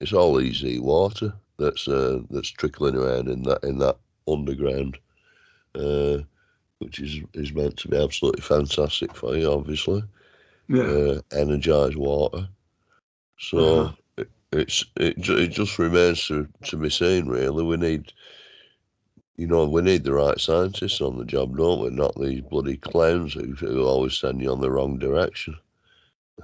it's all easy water that's trickling around in that underground, which is meant to be absolutely fantastic for you, obviously. Yeah. Energized water. So it just remains to be seen, really. We need the right scientists on the job, don't we? Not these bloody clowns who always send you on the wrong direction.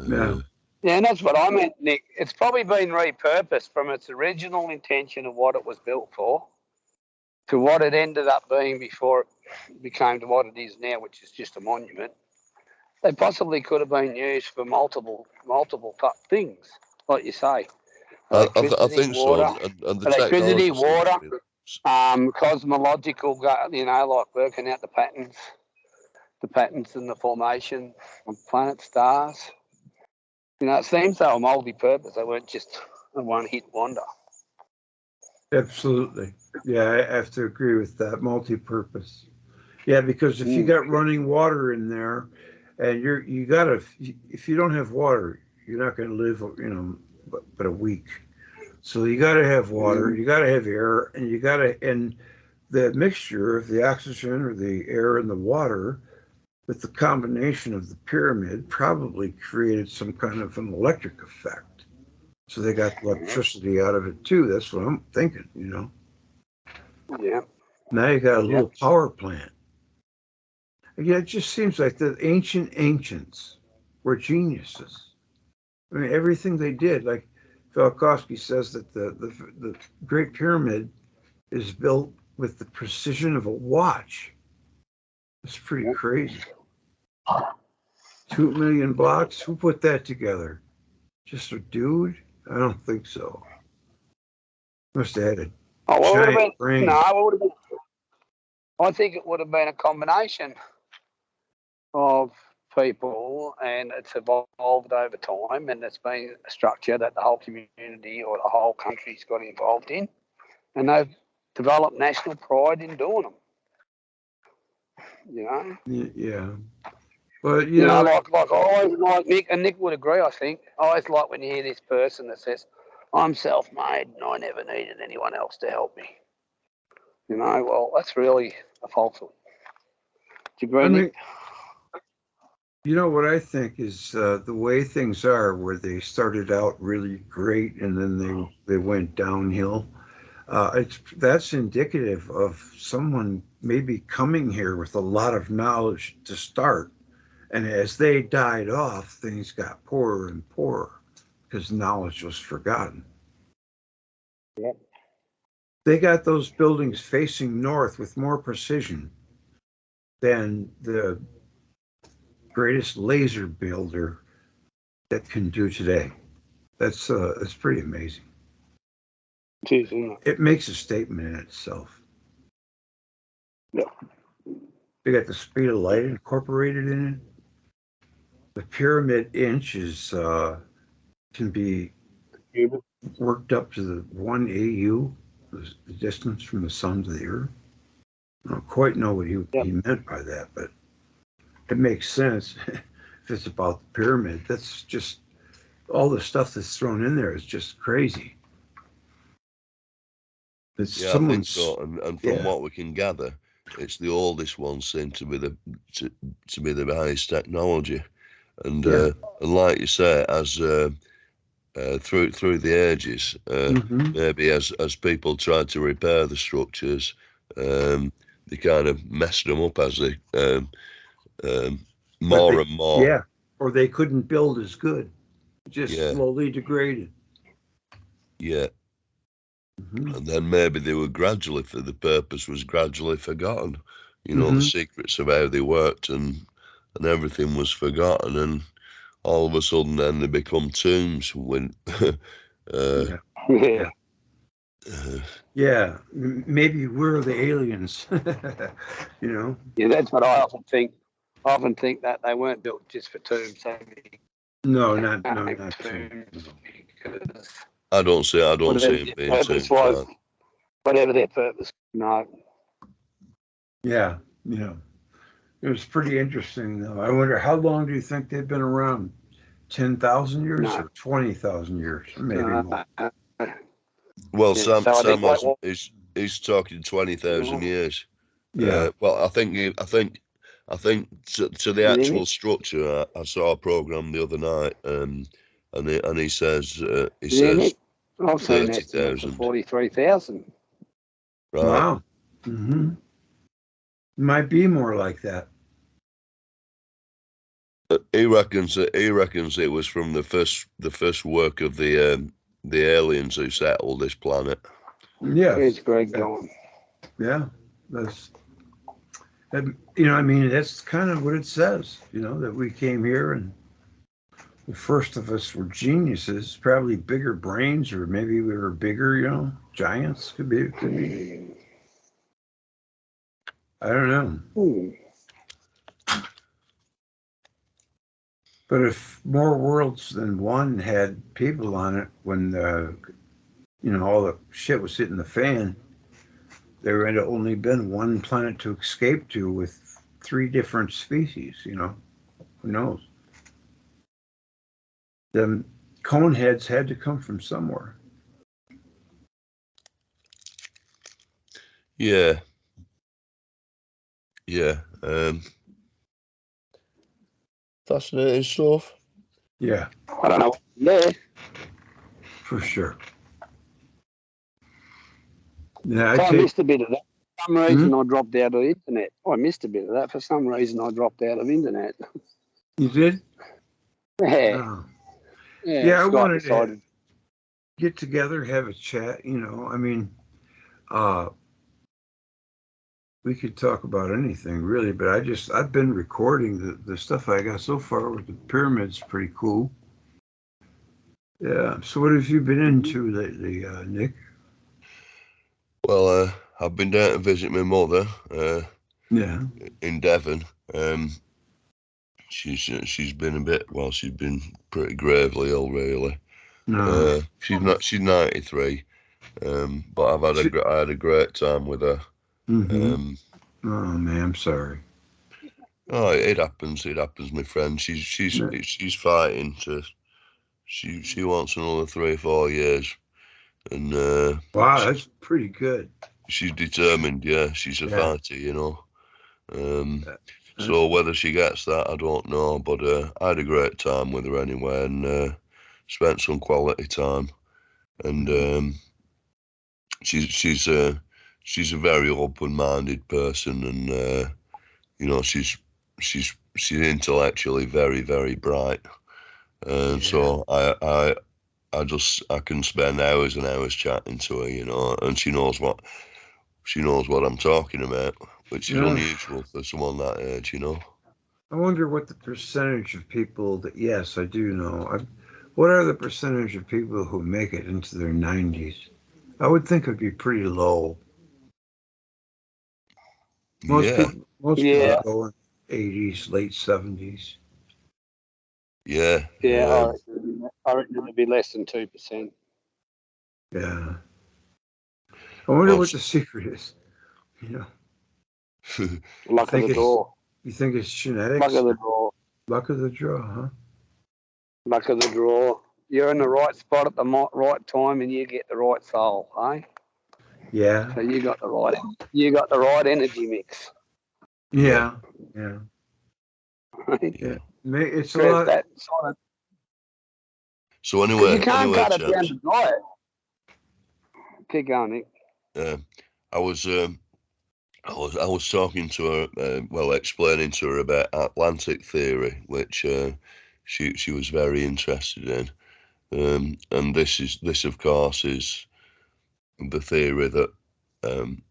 Yeah. Yeah, and that's what I meant, Nick. It's probably been repurposed from its original intention of what it was built for to what it ended up being before it became to what it is now, which is just a monument. They possibly could have been used for multiple things, like you say. I think so, and the Electricity, technology seems water, to be. cosmological, like working out the patterns and the formation of planet stars. It seems they were multi-purpose. They weren't just a one-hit wonder. Absolutely. Yeah, I have to agree with that. Multi-purpose. Yeah, because if you got running water in there, and if you don't have water, you're not going to live, but a week. So you got to have water, you got to have air, and the mixture of the oxygen or the air and the water with the combination of the pyramid probably created some kind of an electric effect. So they got electricity out of it too. That's what I'm thinking, Yeah. Now you got a little power plant. Yeah, it just seems like the ancients were geniuses. I mean, everything they did, like Velikovsky says that the Great Pyramid is built with the precision of a watch. It's pretty crazy. 2 million blocks. Who put that together? Just a dude? I don't think so. Must have had a giant brain. No, it would have been. I think it would have been a combination of people, and it's evolved over time, and it's been a structure that the whole community or the whole country's got involved in, and they've developed national pride in doing them. Yeah. But like I always like Nick, and Nick would agree. I think I always like when you hear this person that says, "I'm self-made and I never needed anyone else to help me." Well, that's really a falsehood. Do you agree, Nick? What I think is the way things are, where they started out really great and then they went downhill. That's indicative of someone maybe coming here with a lot of knowledge to start, and as they died off, things got poorer and poorer because knowledge was forgotten. Yep. They got those buildings facing north with more precision than the greatest laser builder that can do today. That's pretty amazing. It makes a statement in itself. Yeah. They got the speed of light incorporated in it. The pyramid inch can be worked up to the 1 AU, the distance from the sun to the earth. I don't quite know what he meant by that, but it makes sense if it's about the pyramid. That's just all the stuff that's thrown in there is just crazy. I think so, and from what we can gather, it's the oldest one seen to be the highest technology, and like you say, as through the ages, maybe as people tried to repair the structures, they kind of messed them up as they more and more. Yeah, or they couldn't build as good, just slowly degraded. Yeah. And then maybe they were the purpose was gradually forgotten. The secrets of how they worked and everything was forgotten, and all of a sudden then they become tombs when Maybe we're the aliens. Yeah, that's what I often think. I often think that they weren't built just for tombs. Not tombs. Because I don't see them being tombs. Whatever their purpose, Yeah, it was pretty interesting though. I wonder how long do you think they've been around? 10,000 years or 20,000 years? Maybe more. Well, Yeah, Sam so I think like hasn't. He's talking 20,000 years. Yeah. Well, I think to the You hear actual me? structure. I saw a program the other night, and he says You hear me? I've seen 30,000. estimates of 43,000. Right. Wow. Mm-hmm. Might be more like that. He reckons it was from the first work of the aliens who settled this planet. Yes. Where's Greg going? Yeah. That's, I mean, that's kind of what it says, that we came here and the first of us were geniuses, probably bigger brains, or maybe we were bigger, giants could be. I don't know. Hmm. But if more worlds than one had people on it when all the shit was hitting the fan, there would have only been one planet to escape to with three different species, Who knows? The cone heads had to come from somewhere. Yeah. Fascinating stuff. Yeah, I don't know. Yeah. for sure. Yeah, So I I take. missed a bit of that. For some reason, I dropped out of the internet. I missed a bit of that. For some reason, I dropped out of internet. You did? Yeah. Oh. Yeah. Yeah, I Scott wanted to decided. get together, have a chat. I mean, we could talk about anything really, but I've been recording the stuff I got so far with the pyramids. Pretty cool. Yeah. So what have you been into lately, Nick? Well, I've been down to visit my mother Yeah. in Devon. She's been she's been pretty gravely ill, really. No. She's 93, but I had a great time with her. Mm-hmm. Um, Oh man, I'm sorry. oh, it happens, my friend. She's fighting to. She wants another 3 or 4 years, and Wow, that's pretty good. she's determined. Yeah, she's a Yeah. fighter. Um, That's, so whether she gets that, I don't know. But I had a great time with her anyway, and spent some quality time. And she's she's a she's a very open-minded person, and she's intellectually very, very bright. And yeah. so I can spend hours and hours chatting to her, and she knows what I'm talking about, which is Yeah. unusual for someone that age. I wonder what the percentage of people that, yes, I do know. What are the percentage of people who make it into their 90s? I would think it'd be pretty low. Most Yeah, people, most people Yeah. go in 80s, late 70s. yeah. Yeah. I reckon it'd be less than 2%. Yeah. I wonder Well, what the secret is. You know, you Luck of think the it's draw. you think it's Luck genetics, of the draw. luck of the draw, huh? Luck of the draw. You're in the right spot at the right time, and you get the right soul, eh? Yeah. So you got the right energy mix. yeah. Yeah. Yeah. Right? Yeah. It's a Whereas lot. that sort of, So because you can't cut it down chaps. to diet. Keep going, Nick. Uh, I was I was talking to her, explaining to her about Atlantic theory, which she was very interested in. And this of course is the theory that um,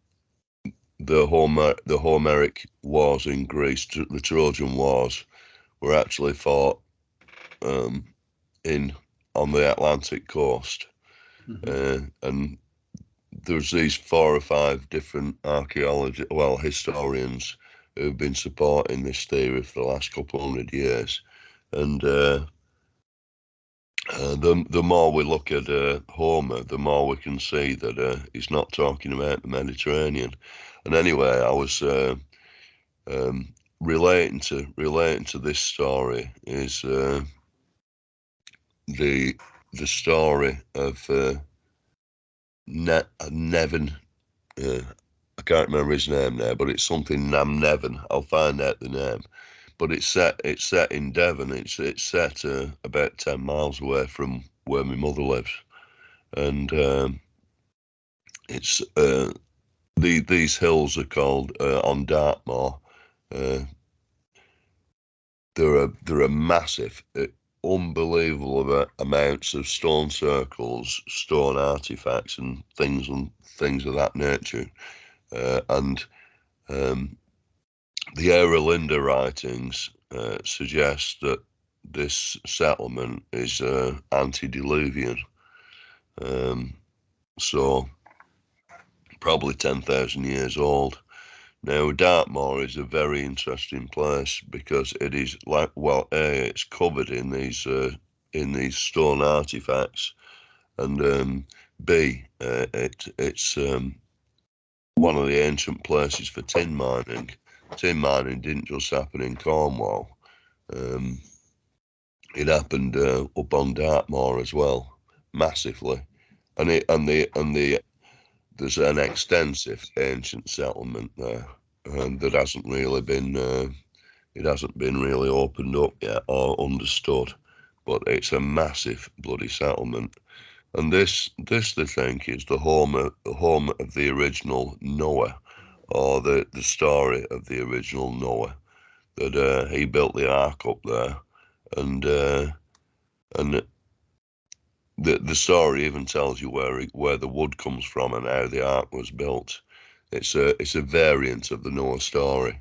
the Homeric wars in Greece, the Trojan Wars, were actually fought um, in on the Atlantic coast, Mhm. and there's these 4 or 5 different historians who've been supporting this theory for the last couple 100 years, and the more we look at Homer, the more we can see that he's not talking about the Mediterranean. And anyway, I was relating to this story is the story of Nevin. I can't remember his name now, but it's something Nam Nevin. I'll find out the name. But it's set in Devon. It's set about 10 miles away from where my mother lives, and it's these hills are called on Dartmoor. There are massive, unbelievable amounts of stone circles, stone artifacts, and things of that nature, and the Eralinda writings suggest that this settlement is antediluvian, so probably 10,000 years old. Now, Dartmoor is a very interesting place because it is it's covered in these stone artifacts, and B, it's one of the ancient places for tin mining. Tin mining didn't just happen in Cornwall. It happened up on Dartmoor as well, massively, and there's an extensive ancient settlement there that hasn't been really opened up yet or understood, but it's a massive bloody settlement. And this they think is the home of the original Noah, or the story of the original Noah, that he built the ark up there, and the story even tells you where the wood comes from and how the ark was built. It's a variant of the Noah story,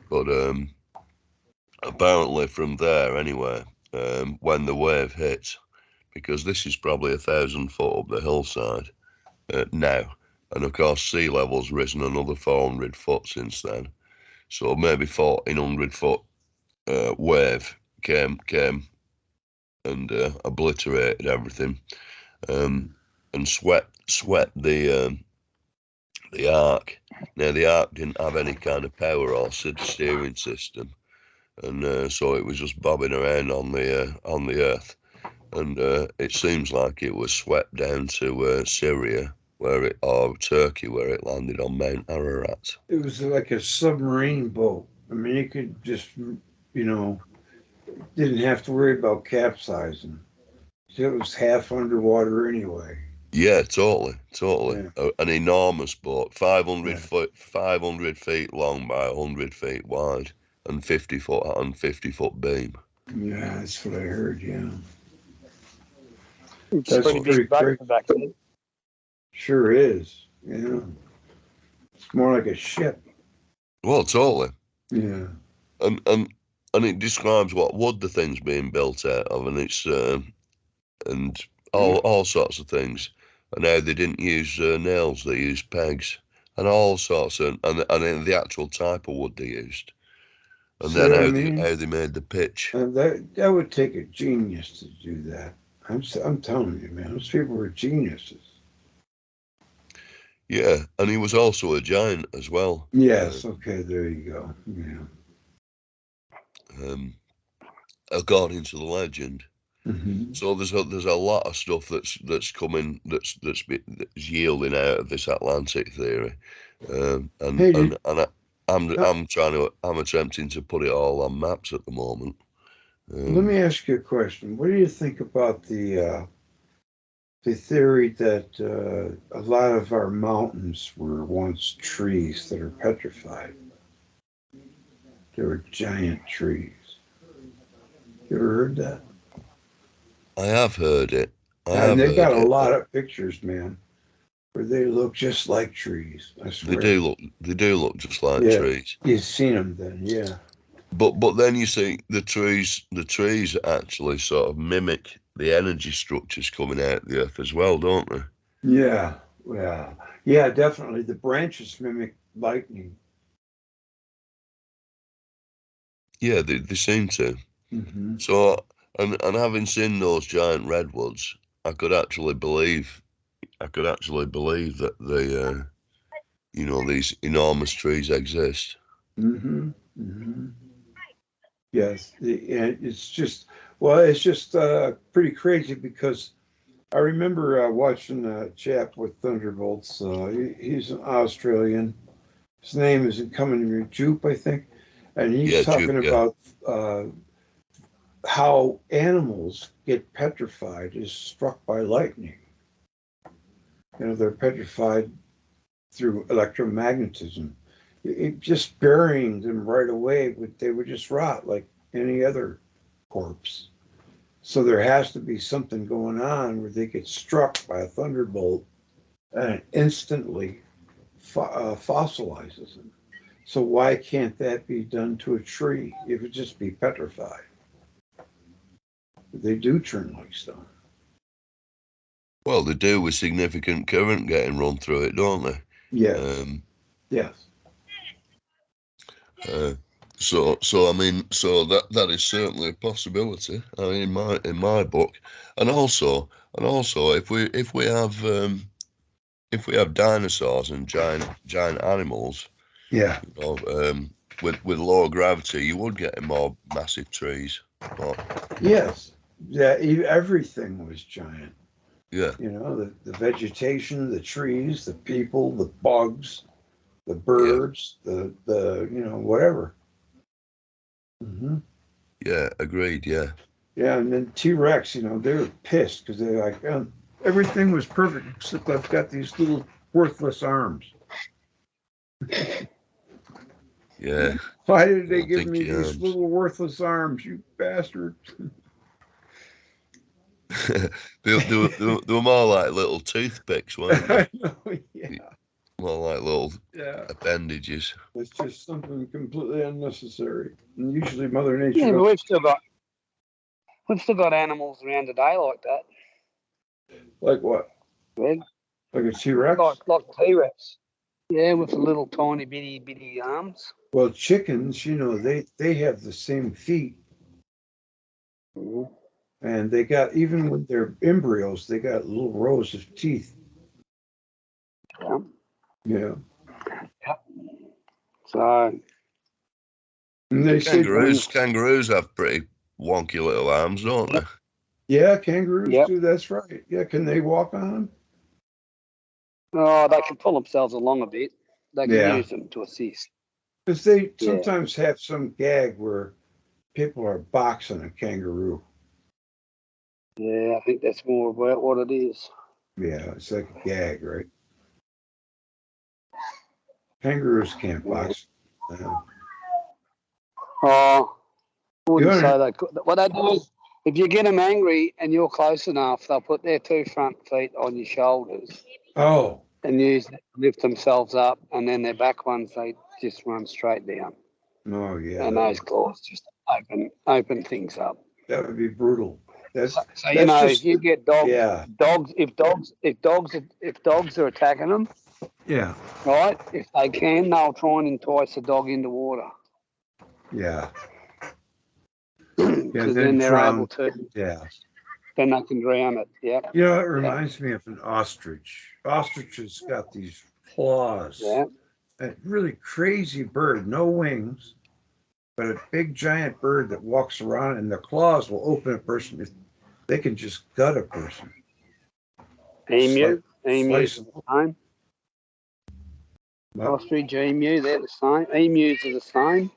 but apparently from there anyway, when the wave hit, because this is probably 1,000 foot up the hillside now, and of course sea level's risen another 400 foot since then, so maybe 1,400 foot wave came and obliterated everything, and swept the ark. Now the ark didn't have any kind of power or steering system, and so it was just bobbing around on the earth, and it seems like it was swept down to Syria, or Turkey, where it landed on Mount Ararat. It was like a submarine boat. I mean, it could just, didn't have to worry about capsizing. So it was half underwater anyway. Yeah, totally. Yeah. An enormous boat, 500 Yeah. foot, 500 feet long by 100 feet wide, and 50 foot beam. Yeah, that's what I heard. Yeah. It's a That's pretty So, pretty big boat crazy. for back then. Sure is. Yeah. It's more like a ship. well, totally. Yeah. And and and it describes what wood the thing's being built out of, and it's and all sorts of things. And how they didn't use nails, they used pegs, and all sorts, and the actual type of wood they used, and See then what I mean? how they made the pitch. That would take a genius to do that. I'm telling you, man, those people were geniuses. Yeah, and he was also a giant as well. Yes. Okay. There you go. Yeah. Um, According to the legend. Hmm. So there's a lot of stuff that's coming that's yielding out of this Atlantic theory, Hey, uh, I'm attempting to put it all on maps at the moment. let Um, me ask you a question. What do you think about the theory that a lot of our mountains were once trees that are petrified? They were giant trees. You ever heard that? I have heard it. I And have they got heard a it. lot of pictures, man, where they look just like trees. I swear. They do look just like Yeah, trees. you've seen them then. Yeah. But then you see the trees actually sort of mimic the energy structures coming out of the earth as well, don't they? Yeah. Yeah. Yeah, definitely. The branches mimic lightning. Yeah, they seem to. Hmm. So, and having seen those giant redwoods, I could actually believe that these enormous trees exist. Hmm. Hmm. Yes. And it's just, well, it's just pretty crazy because I remember watching a chap with Thunderbolts. He's an Australian. His name isn't coming to me, Jupe, I think. And he's Yeah, Juke, talking yeah. about how animals get petrified is struck by lightning. You know, they're petrified through electromagnetism. It just burying them right away, they would just rot like any other corpse. So there has to be something going on where they get struck by a thunderbolt and it instantly fossilizes them. So why can't that be done to a tree? It would just be petrified. They do turn like stone. Well, they do with significant current getting run through it, don't they? Yes. Yes. So I mean, so that is certainly a possibility. I mean, in my book, and also if we have dinosaurs and giant animals, Yeah. you know, with low gravity, you would get more massive trees. But Yes. Yeah. Everything was giant. yeah, You know, the vegetation, the trees, the people, the bugs, the yeah, birds, the whatever. Hmm. yeah, agreed. Yeah, Yeah, and then T Rex, they were pissed because they're like, everything was perfect except I've got these little worthless arms. yeah. Why did they Little give me dinky these arms. little worthless arms, you bastard? They were more like little toothpicks, weren't they? I know, yeah, More like little yeah. appendages. It's just something completely unnecessary. And usually Mother Nature Yeah, but don't. we've still got animals around today like that. Like what? Greg. Like a T Rex? Like T-Rex. Yeah, with the little tiny bitty arms. Well, chickens, they have the same feet. Mm-hmm. And they got, even when they're embryos, they got little rows of teeth. Yeah. Yeah. Yeah. So. And they say, Kangaroos have pretty wonky little arms, don't they? Yep. yeah, kangaroos Yep. do. That's right. Yeah. Can they walk on them? Oh, they can pull themselves along a bit. They can Yeah. use them to assist. Because they Yeah. sometimes have some gag where people are boxing a kangaroo. Yeah, I think that's more about what it is. Yeah, it's like a gag, right? Kangaroos can't Yeah. box. Yeah. Oh, I You wouldn't want say they could. What they do is, if you get them angry and you're close enough, they'll put their two front feet on your shoulders oh, and use that to lift themselves up, and then their back ones they just run straight down, no, yeah, and those claws just open things up. that would be brutal. So, That's so that's if just you get dogs, yeah, if dogs are attacking them, yeah, right? If they can, they'll try and entice the dog into water yeah, yeah. because Then then they're able drown. to. Yeah. Then they can drown it. Yeah, It reminds me of an ostrich. Ostriches got these claws. yeah. A really crazy bird, no wings, but a big giant bird that walks around and the claws will open a person. They can just gut a person. Emus Slice are them the same. up. Ostrich, emu, they're the same. Emus are the same.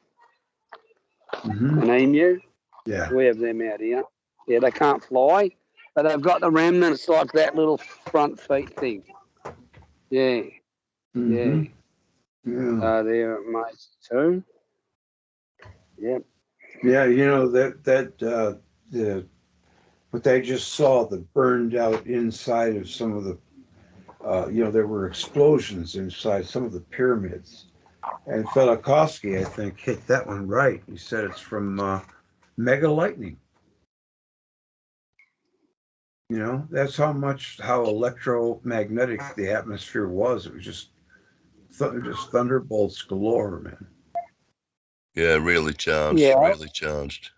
Mm-hmm. An emu, Yeah. we have them out here. Yeah, they can't fly, but they've got the remnants like that little front feet thing. Yeah, yeah. Mm-hmm. Yeah. They're amazing too. Yep. Yeah. The what they just saw, the burned out inside of some of the there were explosions inside some of the pyramids. And Velikovsky, I think, hit that one right. He said it's from mega lightning. That's how electromagnetic the atmosphere was. It was just thunderbolts galore, man. Yeah, really charged, Yeah. really charged.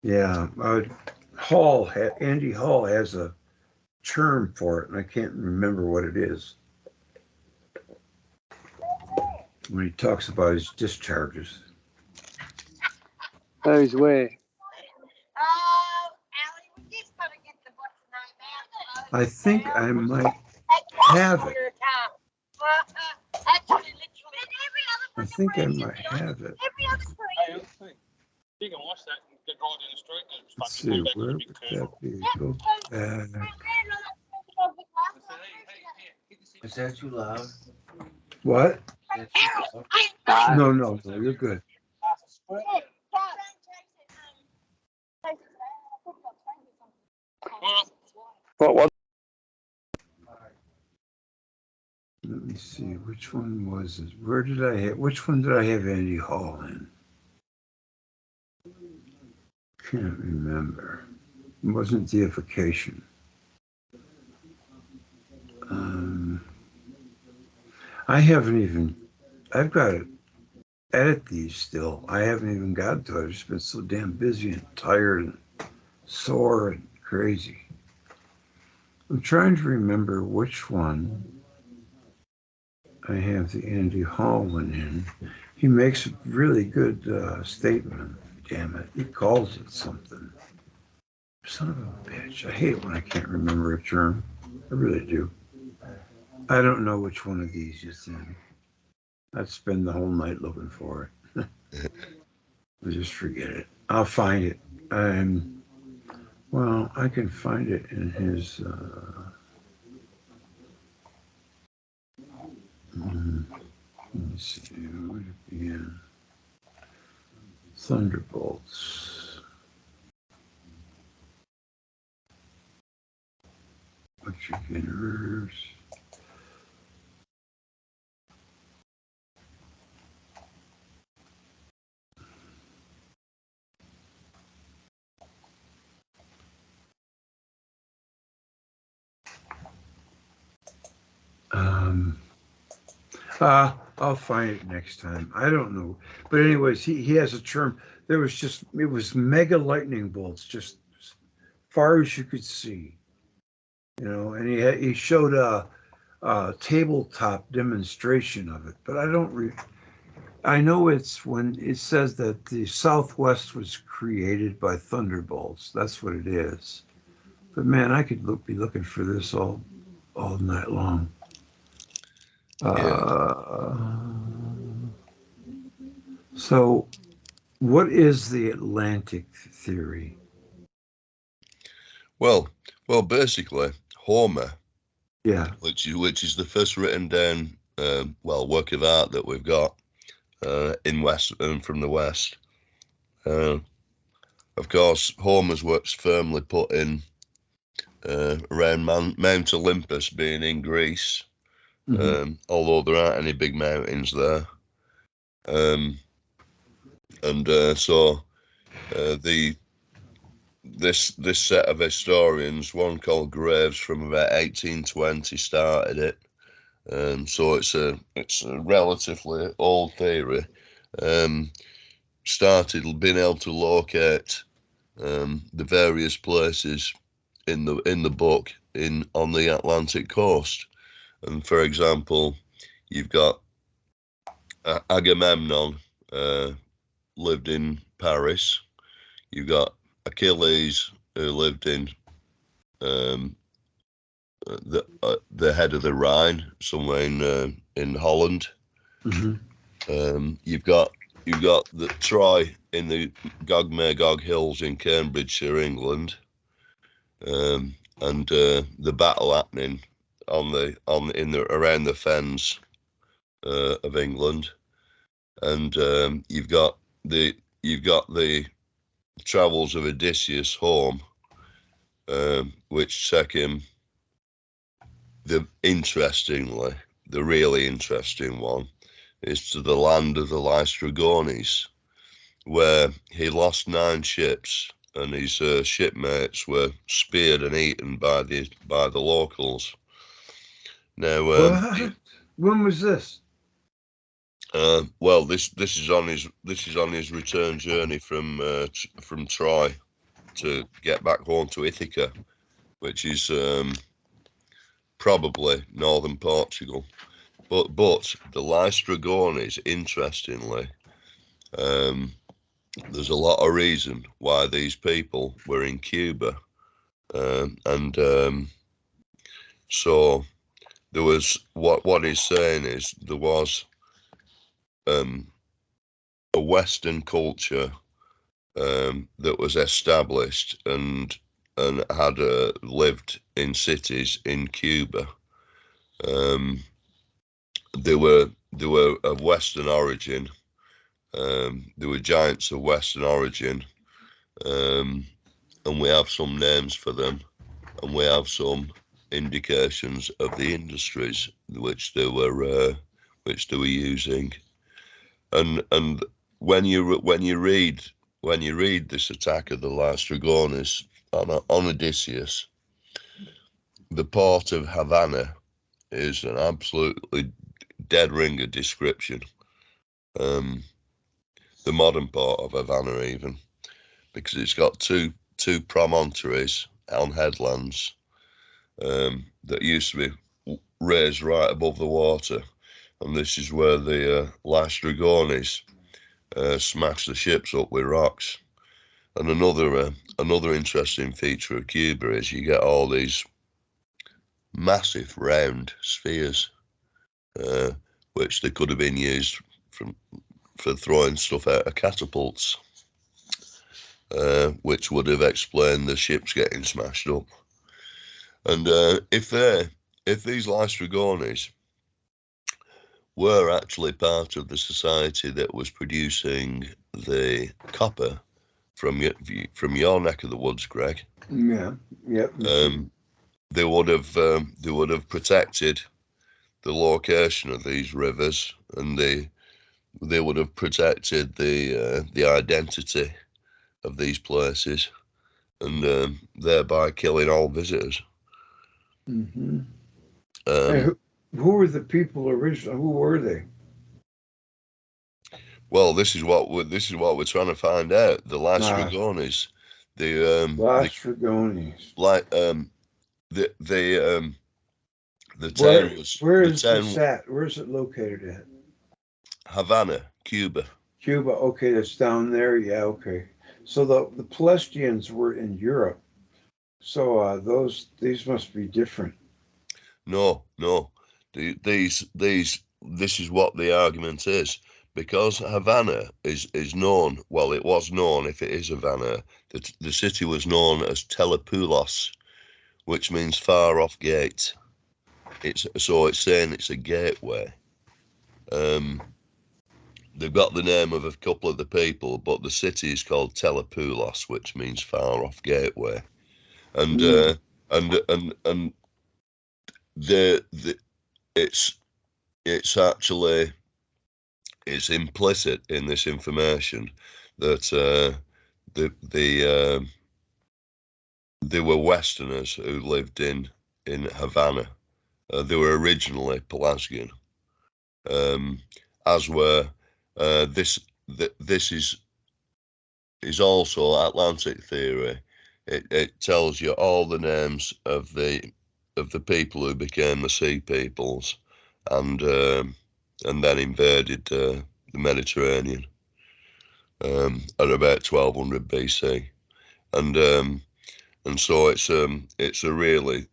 Yeah, Andy Hall has a term for it, and I can't remember what it is when he talks about his discharges. Who's where? I think I might have it. I think I might have it. You can watch that and get right in the street. Let's see, where would that be? Go back. Is that too loud? What? Is that too loud? No, you're good. What? Let me see, which one was it? Which one did I have Andy Hall in? Can't remember. It wasn't deification. I've got to edit these still. I haven't even gotten to it. I've just been so damn busy and tired and sore and crazy. I'm trying to remember which one I have the Andy Hall one in. He makes a really good statement. Damn it. He calls it something. Son of a bitch. I hate it when I can't remember a term. I really do. I don't know which one of these is in. I'd spend the whole night looking for it. I'll just forget it. I'll find it. Well, I can find it in his. Let me see. Would it be in Thunderbolts? Electric inverters. I'll find it next time. I don't know. But anyways, he has a term. It was mega lightning bolts, just as far as you could see. And he showed a tabletop demonstration of it. But I know it's when it says that the Southwest was created by thunderbolts. That's what it is. But man, I could be looking for this all night long. So, what is the Atlantic theory? Well, basically, Homer, Yeah. which is the first written down, work of art that we've got in West and from the West. Of course, Homer's work's firmly put in around Mount Olympus, being in Greece. Although there aren't any big mountains there. This set of historians, one called Graves from about 1820, started it. So it's a relatively old theory. Started being able to locate the various places in the book on the Atlantic coast. And for example, you've got Agamemnon lived in Paris. You've got Achilles, who lived in the head of the Rhine, somewhere in Holland. You've got the Troy in the Gog Hills in Cambridgeshire, England, and the battle happening around the fens of England, and you've got the travels of Odysseus home, which take him the really interesting one is to the land of the Lystragones, where he lost 9 ships and his shipmates were speared and eaten by the locals. Now, when was this? This is on his return journey from Troy to get back home to Ithaca, which is probably northern Portugal. But the Lystragones, interestingly, there's a lot of reason why these people were in Cuba, and So there was what he's saying is there was a Western culture that was established and had lived in cities in Cuba. They were of Western origin. They were giants of Western origin, and we have some names for them, and we have some indications of the industries which they were using. And when you read this attack of the Laestrygones on Odysseus, the port of Havana is an absolutely dead ringer description. The modern port of Havana, even, because it's got two promontories on headlands that used to be raised right above the water, and this is where the Laestrygones smashed the ships up with rocks. And another interesting feature of Cuba is you get all these massive round spheres, which they could have been used for throwing stuff out of catapults, which would have explained the ships getting smashed up. And if these Laestrygones were actually part of the society that was producing the copper from your neck of the woods, Greg. Yeah. Yep. They would have protected the location of these rivers, and they would have protected the identity of these places, and thereby killing all visitors. Mm-hmm. And who were the people originally? Who were they? Well, this is what we're trying to find out. The Laestrygones, Laestrygones. The town was. Where is this at? Where is it located at? Havana, Cuba. Cuba. Okay, that's down there. Yeah. Okay. So the Palestinians were in Europe. So these must be different. No. This is what the argument is, because Havana is known. Well, it was known, if it is Havana, that the city was known as Telepoulos, which means far off gate. It's saying it's a gateway. They've got the name of a couple of the people, but the city is called Telepoulos, which means far off gateway. And it's actually implicit in this information that they were Westerners who lived in Havana. They were originally Pelasgian, as were this is also Atlantic theory. It tells you all the names of the people who became the sea peoples, and then invaded the Mediterranean at about 1200 BC, and so it's a really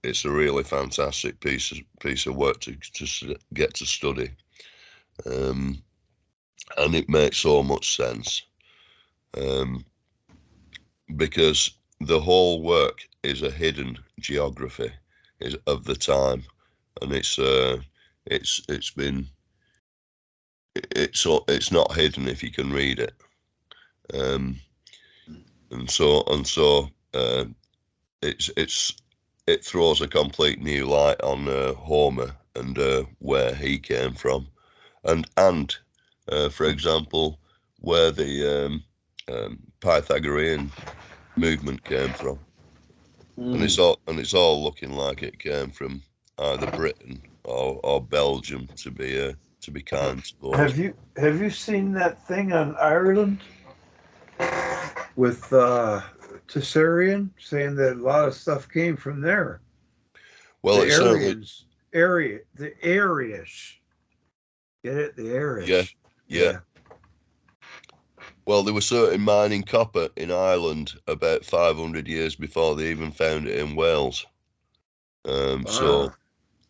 fantastic piece of work to get to study, and it makes so much sense, because the whole work is a hidden geography of the time, and it's not hidden if you can read it, and so it throws a complete new light on Homer and where he came from, and for example, where the Pythagorean movement came from, and it's all looking like it came from either Britain or Belgium, to be kind to those. Have you seen that thing on Ireland with Tessarian saying that a lot of stuff came from there? Well, the it's Aryans, the Arius. Get it? The Arius. Yeah. Well, they were certainly mining copper in Ireland about 500 years before they even found it in Wales. So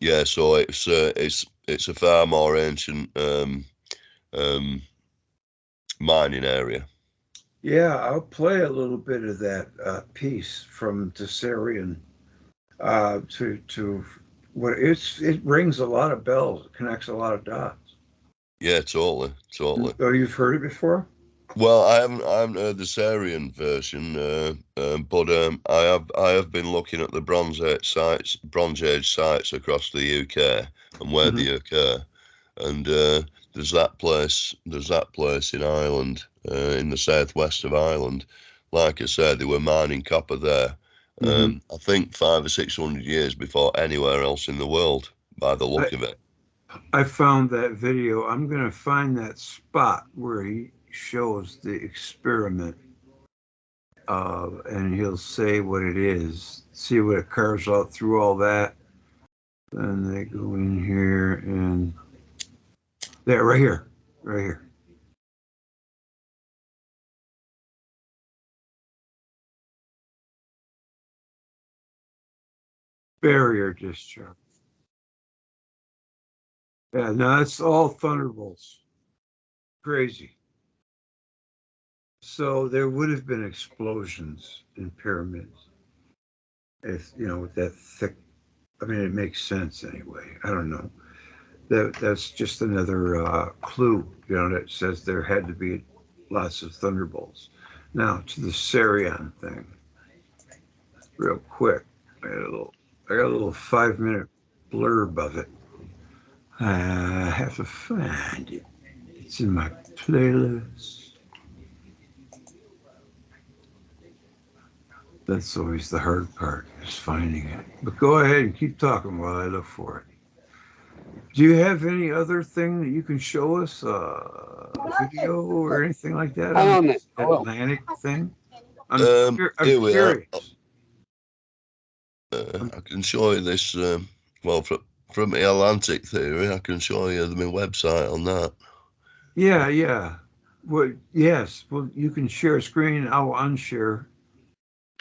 Yeah, so it's a far more ancient mining area. Yeah, I'll play a little bit of that piece from Tessarian to what it rings a lot of bells, it connects a lot of dots. Yeah, totally. Oh, you've heard it before? Well, I haven't heard the Sarian version, but I have been looking at the Bronze Age sites across the UK and where Hmm. they occur, and there's that place in Ireland, in the southwest of Ireland. Like I said, they were mining copper there. Hmm. I think 500 or 600 years before anywhere else in the world, by the I, look of it. I found that video. I'm going to find that spot where he shows the experiment, and he'll say what it is, see what it carves out through all that. Then they go in here and there, right here, right here. Barrier discharge. Yeah, no, it's all thunderbolts. Crazy. So there would have been explosions in pyramids if, with that thick. I mean, it makes sense anyway. I don't know. That's just another clue, that says there had to be lots of thunderbolts. Now to the Sarion thing, real quick. I got a little 5 minute blurb of it. I have to find it. It's in my playlist. That's always the hard part, is finding it. But go ahead and keep talking while I look for it. Do you have any other thing that you can show us, video or anything like that Hang on on then. this I will. Atlantic thing? I'm I'm Here we are. curious. I can show you this. Well, from the Atlantic theory, I can show you my website on that. Yeah, yeah. Well, yes. Well, you can share a screen. I'll unshare.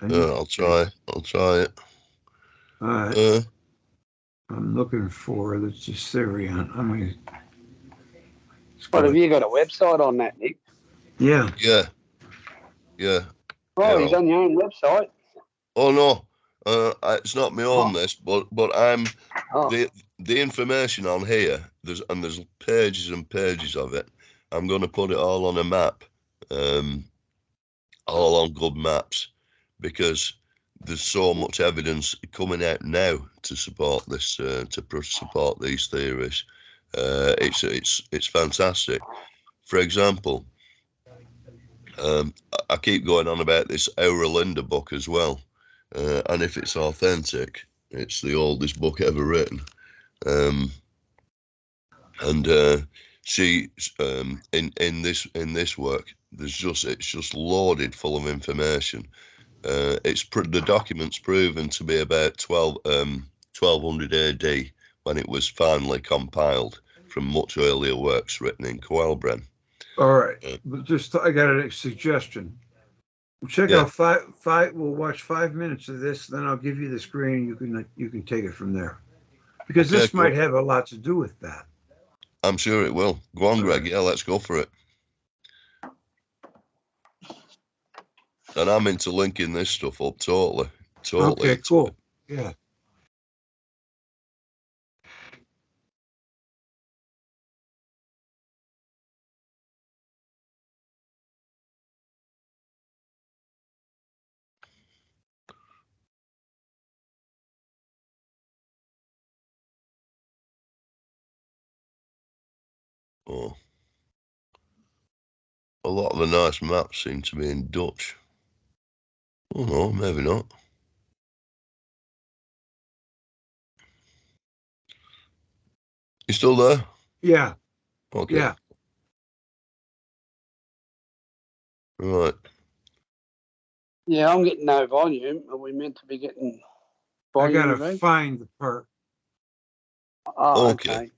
And you I'll can. try. I'll try it. All right. Uh, I'm looking for the Syrian. I mean, it's What got. have you got a website on that, Nick? Yeah. yeah, yeah. Oh, Here, you done your own website? oh no, it's not my own Oh, this, but I'm oh. the information on here. There's pages and pages of it. I'm going to put it all on a map, um, all on good maps, because there's so much evidence coming out now to support this, support these theories. It's fantastic. For example, I keep going on about this Aura Linda book as well, and if it's authentic, it's the oldest book ever written. Um, and she, in this work, it's just loaded full of information. The document's proven to be about 1200 AD when it was finally compiled from much earlier works written in Coelbren. All right. Uh, But just I got a suggestion. Check yeah, out five. We'll watch 5 minutes of this, then I'll give you the screen. You can take it from there because okay, this might cool. have a lot to do with that. I'm sure it will. Go on, All Greg. right. Yeah, let's go for it. And I'm into linking this stuff up totally, totally Okay. into it. Cool. Yeah. Oh, a lot of the nice maps seem to be in Dutch. Oh no, maybe not. You still there? Yeah. Okay, Yeah. right. Yeah, I'm getting no volume. Are we meant to be getting I gotta volume, Greg? find the part. Oh, Okay. okay.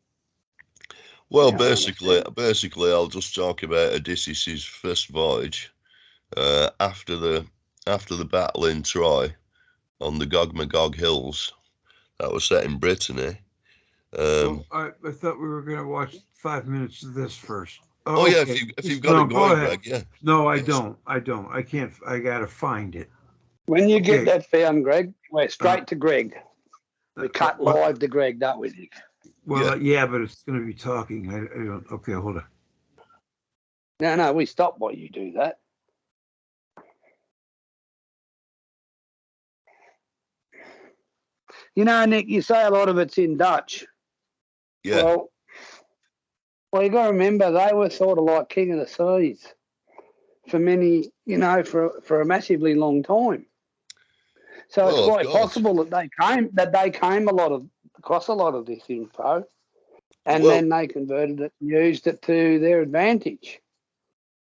Well, Yeah, I understand. basically, I'll just talk about Odysseus's first voyage after the battle in Troy on the Gog Magog hills that was set in Brittany. Um, I thought we were going to watch 5 minutes of this first. oh yeah, Okay. if you've got No, it go going, ahead. Greg, yeah. No, I Yes. don't. I can't. I got to find it. When you get Okay. that found, Greg, we're straight to Greg. We cut live to Greg, don't we, Nick? Well, yeah, but it's going to be talking. I don't. Okay, hold on. No, we stop while you do that. You know, Nick, you say a lot of it's in Dutch. Yeah. Well, you got to remember they were sort of like king of the seas for many, for a massively long time. So it's quite possible that they came across a lot of this info, and then they converted it and used it to their advantage.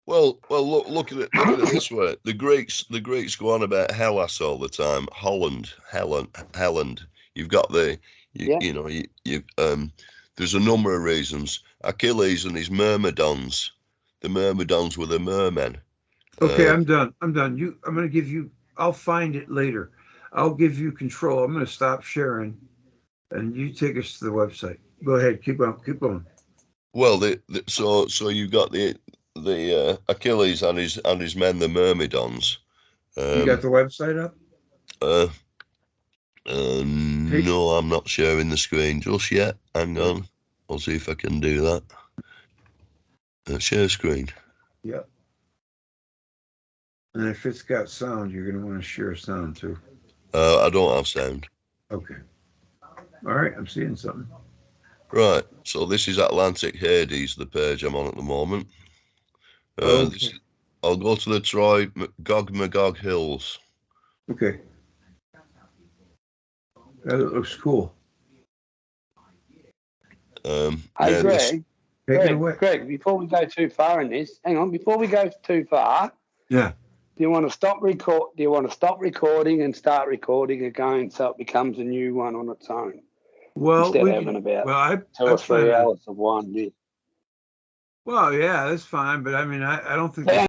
Well, look at it this way. The Greeks go on about Hellas all the time. Holland. You've got there's a number of reasons. Achilles and his myrmidons. The myrmidons were the mermen. Okay, I'm done. I'm going to give you. I'll find it later. I'll give you control. I'm going to stop sharing, and you take us to the website. Go ahead. Keep on. Well, so you got the Achilles and his men, the myrmidons. You got the website up? No, I'm not sharing the screen just yet. Hang on. I'll see if I can do that. Share screen. Yep. And if it's got sound, you're going to want to share sound too. I don't have sound. Okay. All right, I'm seeing something. Right, so this is Atlantic Hades, the page I'm on at the moment. Okay. I'll go to the Troy Magog Hills. Okay. That looks cool. Hey, Greg. Take it away. Greg, before we go too far in this, hang on. Before we go too far, yeah. Do you want to stop recording and start recording again so it becomes a new one on its own? Well, instead of having about 2 or 3 hours of one. Well, yeah, that's fine, but I mean, I don't think.